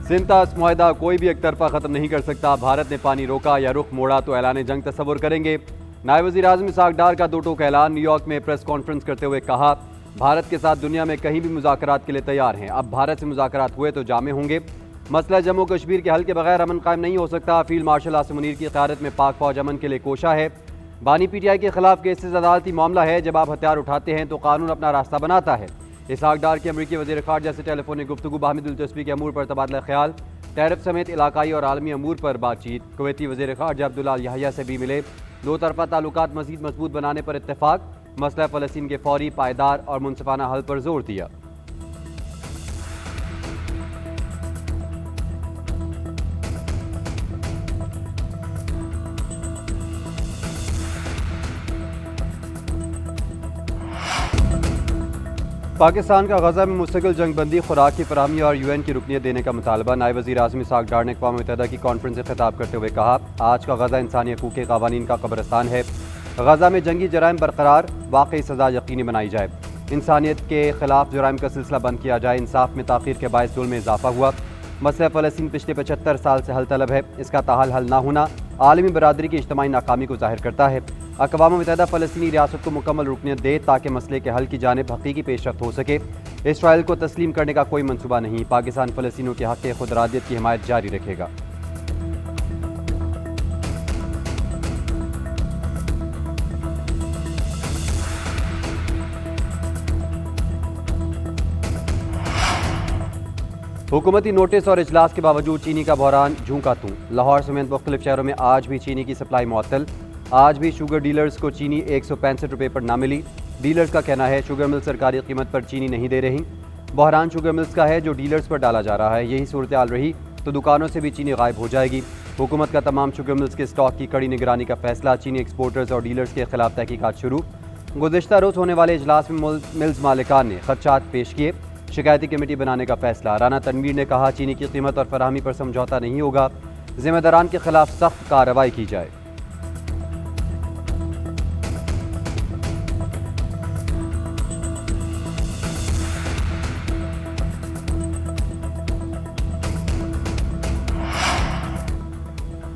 सिंतास मुआहदा कोई भी एक तरफा खत्म नहीं कर सकता। भारत ने पानी रोका या रुख मोड़ा तो ऐलान जंग तस्वुर करेंगे। नायब वज़ीर आज़म इसहाक डार का दो टोक ऐलान। न्यूयॉर्क में प्रेस कॉन्फ्रेंस करते हुए कहा, भारत के साथ दुनिया में कहीं भी मुज़ाकरात के लिए तैयार हैं। अब भारत से मुज़ाकरात हुए तो जामे होंगे। मसला जम्मू कश्मीर के हल के बगैर अमन कायम नहीं हो सकता। फील्ड मार्शल आसिम मुनीर की क़यादत में पाक फौज अमन के लिए कोशा है। बानी PTI के खिलाफ केसेस अदालती मामला है। जब आप हथियार उठाते हैं तो कानून अपना रास्ता बनाता है। इसहाक डार की अमरीकी वज़ीर ख़ारजा से टेलीफोनिक गुफ्तगू बाहमी दिलचस्पी के अमूर पर तबादला ख्याल। टैरिफ समेत इलाकाई और आलमी अमूर पर बातचीत। कुवैती वज़ीर ख़ारजा अब्दुल्ला अल याहिया से भी मिले। दो तरफा ताल्लुकात मज़ीद मजबूत बनाने पर इत्तेफाक। मसला फ़लस्तीन के फौरी, पायदार और मुनसिफाना हल पर जोर दिया। पाकिस्तान का गजा में मुस्तकिल जंगबंदी, खुराक की फराहमी और UN की रुकनीत देने का मुतालबा। नायब वज़ीर आज़म इसहाक डार ने अक़वाम मुत्तहिदा की कॉन्फ्रेंस से खिताब करते हुए कहा, आज का गजा इंसानी हकूक़ के क़वानीन का कब्रिस्तान है। गजा में जंगी जराइम बरकरार, वाकई सज़ा यकीनी बनाई जाए। इंसानियत के खिलाफ जराइम का सिलसिला बंद किया जाए। इंसाफ में ताख़ीर के बायस जुल्म में इजाफा हुआ। मसला फ़लस्तीन पिछले 75 साल से हल तलब है। इसका ताहाल हल ना होना आलमी बरादरी की इज्तिमाई नाकामी को ज़ाहिर करता है। अक़वाम मुत्तहिदा फ़लस्तीनी रियासत को मुकम्मल रुकनियत दे ताकि मसले के हल की जानिब हक़ीक़ी पेशरफ्त हो सके। इसराइल को तस्लीम करने का कोई मनसूबा नहीं। पाकिस्तान फ़लस्तीनियों के हक़ खुदरादियत की हिमायत जारी रखेगा। हुकूमती नोटिस और इजलास के बावजूद चीनी का बहरान झूं का तूं। लाहौर समेत मुख्तलिफ शहरों में आज भी चीनी की सप्लाई मुअत्तल। आज भी शुगर डीलर्स को चीनी 165 रुपये पर ना मिली। डीलर्स का कहना है शुगर मिल सरकारी कीमत पर चीनी नहीं दे रही। बहरान शुगर मिल्स का है जो डीलर्स पर डाला जा रहा है। यही सूरत हाल रही तो दुकानों से भी चीनी गायब हो जाएगी। हुकूमत का तमाम शुगर मिल्स के स्टॉक की कड़ी निगरानी का फैसला। चीनी एक्सपोर्टर्स और डीलर्स के खिलाफ तहकीकात शुरू। गुज़िश्ता रोज़ होने वाले इजलास में मिल्स मालिकान ने खदशात पेश किए। शिकायती कमेटी बनाने का फैसला। राना तनवीर ने कहा, चीनी की कीमत और फराहमी पर समझौता नहीं होगा। जिम्मेदारान के खिलाफ सख्त कार्रवाई की जाए।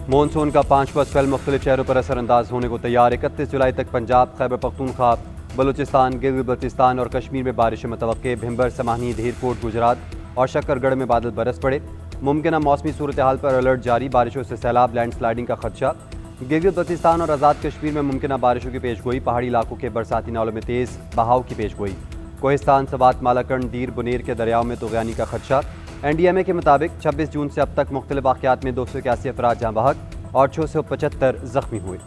मानसून का 5वां स्पेल मुख्तलिफ शहरों पर असरअंदाज होने को तैयार। 31 जुलाई तक पंजाब, खैबर पख्तूनख्वा, बलूचिस्तान, गिलगित बल्तिस्तान और कश्मीर में बारिशें मुतवक्के। भिंबर, समाहनी, धीरकोट, गुजरात और शक्करगढ़ में बादल बरस पड़े। मुमकिन मौसमी सूरत हाल पर अलर्ट जारी। बारिशों से सैलाब, लैंड स्लाइडिंग का खदशा। गिलगित बल्तिस्तान और आज़ाद कश्मीर में मुमकिन बारिशों की पेशगोई। पहाड़ी इलाकों के बरसाती नालों में तेज़ बहाव की पेशगोई। कोहिस्तान, सवात, मालाकंड, दीर, बुनेर के दरियाओं में तुग़यानी का खदशा। NDMA के मुताबिक 26 जून से अब तक मुख्तलिफ वाक़यात में 281 अफराद जाँ बहक और 675 ज़ख्मी हुए।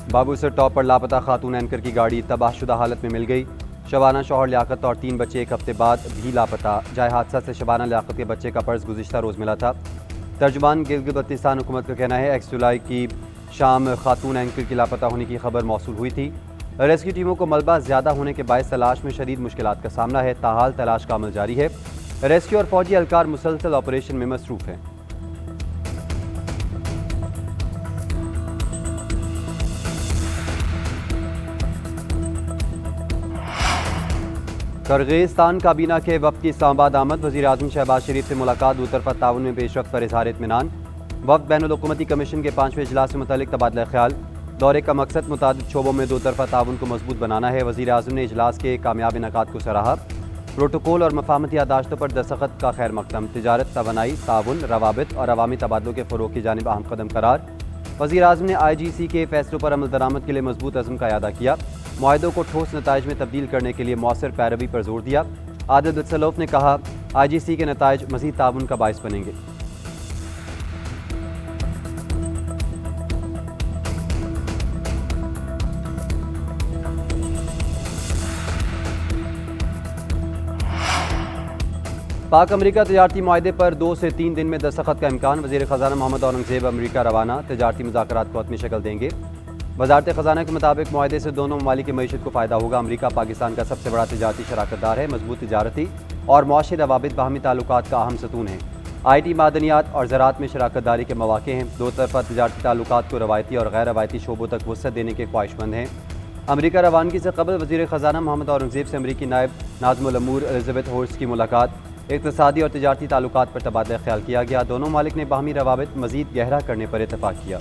बाबूसर टॉप पर लापता खातून एंकर की गाड़ी तबाहशुदा हालत में मिल गई। शबाना, शौहर लियाकत और 3 बच्चे एक हफ्ते बाद भी लापता। जाए हादसा से शबाना लियाकत के बच्चे का पर्स गुज़िश्ता रोज़ मिला था। तर्जुमान गिलगित बल्तिस्तान हुकूमत का कहना है 1 जुलाई की शाम खातून एंकर की लापता होने की खबर मौसूल हुई थी। रेस्क्यू टीमों को मलबा ज़्यादा होने के बायस तलाश में शदीद मुश्किलात का सामना है। ताहाल तलाश का अमल जारी है। रेस्क्यू और फौजी एहलकार मुसलसल ऑपरेशन में मसरूफ़ हैं। किर्गिस्तान काबीना के वफ़द की इस्लामाबाद आमद। वज़ीर आज़म शहबाज शरीफ से मुलाकात। दो तरफ़ा ताउन में पेशरफ्त पर इज़हार इत्मीनान। वफ़द बैनुल हुकूमती कमीशन के 5वें इजलास से मुतल्लिक़ तबादला ख्याल। दौरे का मकसद मुतादिद शोबों में दो तरफ़ा ताउन को मजबूत बनाना है। वज़ीर आज़म ने इजलास के कामयाब इनेकाद को सराहा। प्रोटोकॉल और मफाहमती यादाश्तों पर दस्तखत का खैर मकदम। तिजारत, तवानाई, ताउन, रवाबित और अवामी तबादलों के फ़रोग़ की जानिब अहम कदम करार। वज़ीर आज़म ने IGC के फैसलों पर अमल दरामद के लिए मजबूत अज़्म का इयादा किया। मुआहदों को ठोस नताइज में तब्दील करने के लिए मौसर पैरवी पर जोर दिया। आदिल बिसलोफ ने कहा, IGC के नताइज मज़ीद ताउन का बाइस बनेंगे। पाक अमरीका तजारती मुआहदे पर 2 से 3 दिन में दस्तखत का इम्कान। वज़ीर ख़ज़ाना मोहम्मद औरंगज़ेब अमरीका रवाना। तजारती मुज़ाकरात को हतमी शक्ल देंगे। वज़ारत ख़ज़ाना के मुताबिक मुआहदे से दोनों ममालिक की मईशत को फ़ायदा होगा। अमरीका पाकिस्तान का सबसे बड़ा तजारती शराकतदार है। मजबूत तजारती और मुआशी रवाबित बाहमी ताल्लुकात का अहम सतून है। IT, मादनियात और ज़राअत में शराकत दारी के मौक़े हैं। दो तरफ़ा तिजारती ताल्लुकात को रवायती और गैर रवायती शोबों तक वुसअत देने के ख्वाहिशमंद हैं। अमरीका रवानगी से कबल वज़ीर ख़ज़ाना मोहम्मद औरंगज़ेब से अमरीकी नायब नाज़िमुल अमूर एलिज़ाबेथ होर्स्ट की मुलाकात। इक़्तिसादी और तिजारती ताल्लुकात पर तबादला ख्याल किया गया। दोनों ममालिक ने बाहमी रवाबित मज़ीद गहरा करने पर इत्तफ़ाक़ किया।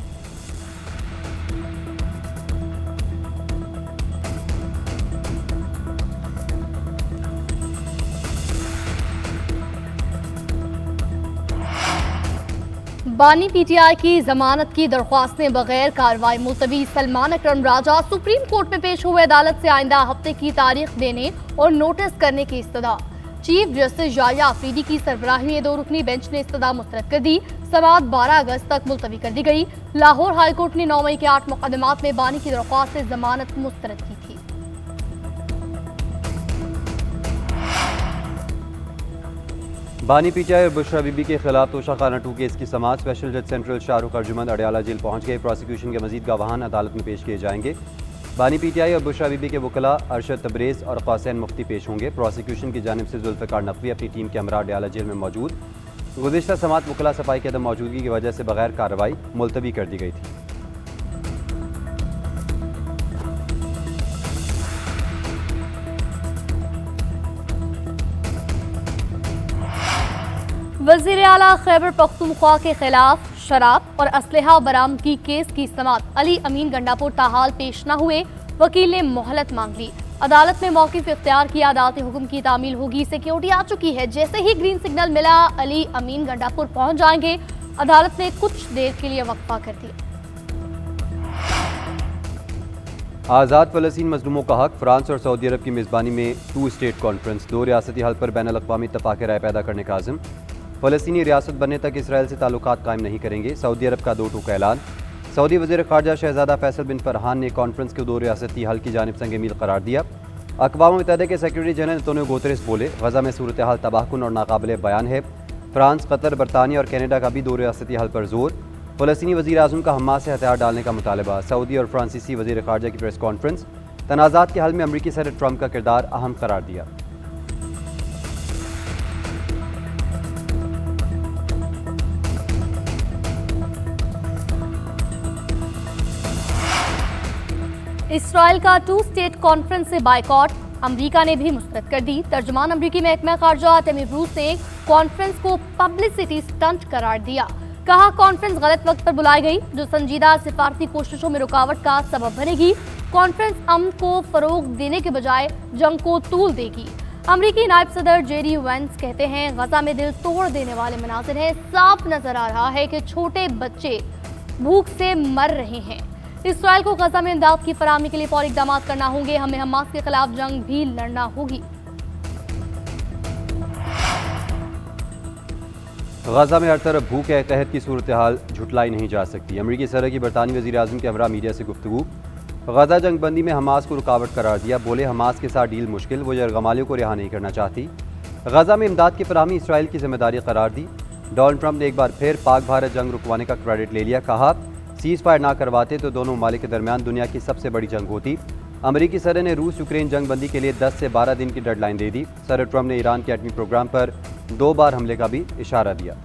बानी PTI की जमानत की दरख्वास्तें बगैर कार्रवाई मुलतवी। सलमान अकरम राजा सुप्रीम कोर्ट में पेश हुए। अदालत से आइंदा हफ्ते की तारीख देने और नोटिस करने की इस्तदा। चीफ जस्टिस जाया अफरीदी की सरबराही में 2 रुकनी बेंच ने इस्तदा मुस्तरद कर दी। समाअत 12 अगस्त तक मुलतवी कर दी गई। लाहौर हाई कोर्ट ने 9 मई के 8 मुकदमात में बानी की दरख्वास्त से जमानत मुस्तरद की थी। बानी PTI और बुशरा बीबी के खिलाफ तोशाखाना 2 केस की समाअत। स्पेशल जज सेंट्रल शाहरुख अर्जुमंद अडयाला जेल पहुंच गए। प्रोसिक्यूशन के मजीद गवाहान अदालत में पेश किए जाएंगे। बानी PTI और बुशरा बीबी के वकला अरशद तबरेज़ और क़ासिम मुफ्ती पेश होंगे। प्रोसिक्यूशन की जानिब से जुल्फ़िकार नकवी अपनी टीम के हमरा अडयाला जेल में मौजूद। गुज़िश्ता समाअत वकला सफाई की अदम मौजूदगी की वजह से बगैर कार्रवाई मुलतवी कर दी गई थी। वज़ीर आला खैबर पख्तूनख्वा के खिलाफ शराब और असलहा बरामदगी केस की समाअत। अली अमीन गंडापुर ताहाल पेश न हुए। वकील ने मोहलत मांग ली। अदालत में मौक़िफ़ इख्तियार किया। अदालती हुक्म की तामील होगी। सिक्योरिटी आ चुकी है। जैसे ही ग्रीन सिग्नल मिला अली अमीन गंडापुर पहुंच जाएंगे। अदालत ने कुछ देर के लिए वक्फा कर दिया। आज़ाद फ़लस्तीन मज़लूमों का हक। फ्रांस और सऊदी अरब की मेज़बानी में 2 स्टेट कॉन्फ्रेंस। 2 रियासती हल पर बैनुल अक़वामी इत्तफ़ाक़ राय पैदा करने का आज़म। फ़लस्तीनी रियासत बनने तक इसराइल से ताल्लुकात कायम नहीं करेंगे। सऊदी अरब का 2 टूक ऐलान। सऊदी वज़ीर ख़ारजा शहज़ादा फैसल बिन फ़रहान ने कॉन्फ्रेंस को 2 रियासती हल की जानिब संग मील करार दिया। अक़वाम मुत्तहिदा के सेक्रेटरी जनरल अंतोनियो गुतेरेस बोले, गज़ा में सूरत हाल तबाहकुन और नाकाबिले बयान है। फ्रांस, कतर, बरतानिया और कनाडा का भी 2 रियासती हल पर जोर। फ़लस्तीनी वज़ीर आज़म का हमास से हथियार डालने का मुतालबा। सऊदी और फ्रांसीसी वज़ीर ख़ारजा की प्रेस कॉन्फ्रेंस। तनाज़ात के हल में अमरीकी सदर ट्रंप का किरदार अहम करार दिया। इसराइल का 2 स्टेट कॉन्फ्रेंस से बाइकॉट। अमेरिका ने भी मुस्तरद कर दी। तर्जुमान अमरीकी महकमा खारजा टेमी ब्रूस ने कॉन्फ्रेंस को पब्लिसिटी स्टंट करार दिया। कहा कॉन्फ्रेंस गलत वक्त पर बुलाई गई जो संजीदा सिफारती कोशिशों में रुकावट का सबब बनेगी। कॉन्फ्रेंस अमन को फरोग देने के बजाय जंग को तूल देगी। अमरीकी नायब सदर जेडी वेंस कहते हैं गजा में दिल तोड़ देने वाले मनाज़िर हैं। साफ नजर आ रहा है कि छोटे बच्चे भूख से मर रहे हैं। इसराइल को गजा में इमदाद की फराहमी के लिए फौरी इक़दाम करना होंगे। हमें हमास के खिलाफ जंग भी लड़ना होगी। गजा में हर तरफ भूख है। कहत की सूरत हाल झुटलाई नहीं जा सकती। अमरीकी सदर की बरतानी वज़ीर आज़म के हमरा मीडिया से गुफ्तगू। गजा जंग बंदी में हमास को रुकावट करार दिया। बोले हमास के साथ डील मुश्किल, वो यरगमालियों को रिहा नहीं करना चाहती। गजा में इमदाद की फराहमी इसराइल की जिम्मेदारी करार दी। डोनाल्ड ट्रंप ने एक बार फिर पाक भारत जंग रुकवाने का क्रेडिट ले लिया। कहा सीज़ फायर ना करवाते तो दोनों ममालिक के दरमियान दुनिया की सबसे बड़ी जंग होती। अमरीकी सदर ने रूस यूक्रेन जंग बंदी के लिए 10 से 12 दिन की डेडलाइन दे दी। सदर ट्रंप ने ईरान के एटमी प्रोग्राम पर 2 बार हमले का भी इशारा दिया।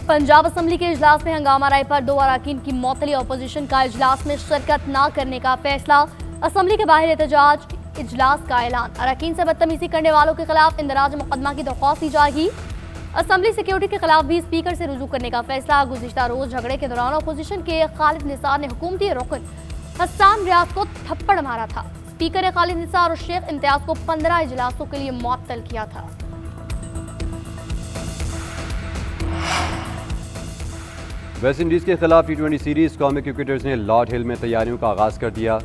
पंजाब असम्बली के इजलास में हंगामा राय पर 2 अरकान की मौतली। अपोजिशन का इजलास में शिरकत न करने का फैसला। असम्बली के बाहर एहतजाज। इजलास का ऐलान। अरकान से बदतमीजी करने वालों के खिलाफ इंदराज मुकदमा की दरख्वास्त दी जाएगी। असम्बली सिक्योरिटी के खिलाफ भी स्पीकर से रुजू करने का फैसला। गुज़िश्ता रोज झगड़े के दौरान अपोजिशन के खालिद निसार ने हुकूमती रुकन हसन रियाज को थप्पड़ मारा था। स्पीकर ने खालिद निसार और शेख इम्तियाज को 15 इजलासों के लिए मुअत्तल किया था। वेस्ट इंडीज़ के खिलाफ T20 सीरीज़ कौमी क्रिकेटर्स ने लॉर्ड हिल में तैयारियों का आगाज़ कर दिया।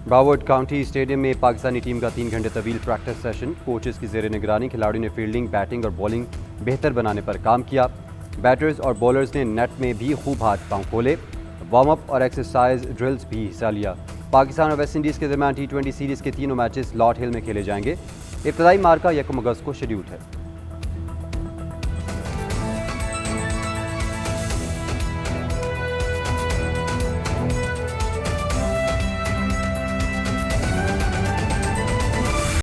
ब्रावोर्ड काउंटी स्टेडियम में पाकिस्तानी टीम का 3 घंटे तवील प्रैक्टिस सेशन। कोचेस की ज़ेर निगरानी खिलाड़ियों ने फील्डिंग, बैटिंग और बॉलिंग बेहतर बनाने पर काम किया। बैटर्स और बॉलर्स ने नेट में भी खूब हाथ पांव खोले। वार्म अप और एक्सरसाइज ड्रिल्स भी हिस्सा लिया। पाकिस्तान और वेस्ट इंडीज़ के दरमियान T20 सीरीज़ के तीनों मैचेस लॉर्ड हिल में खेले जाएंगे। इब्तदाई मार्का 1 अगस्त को शेड्यूल्ड है।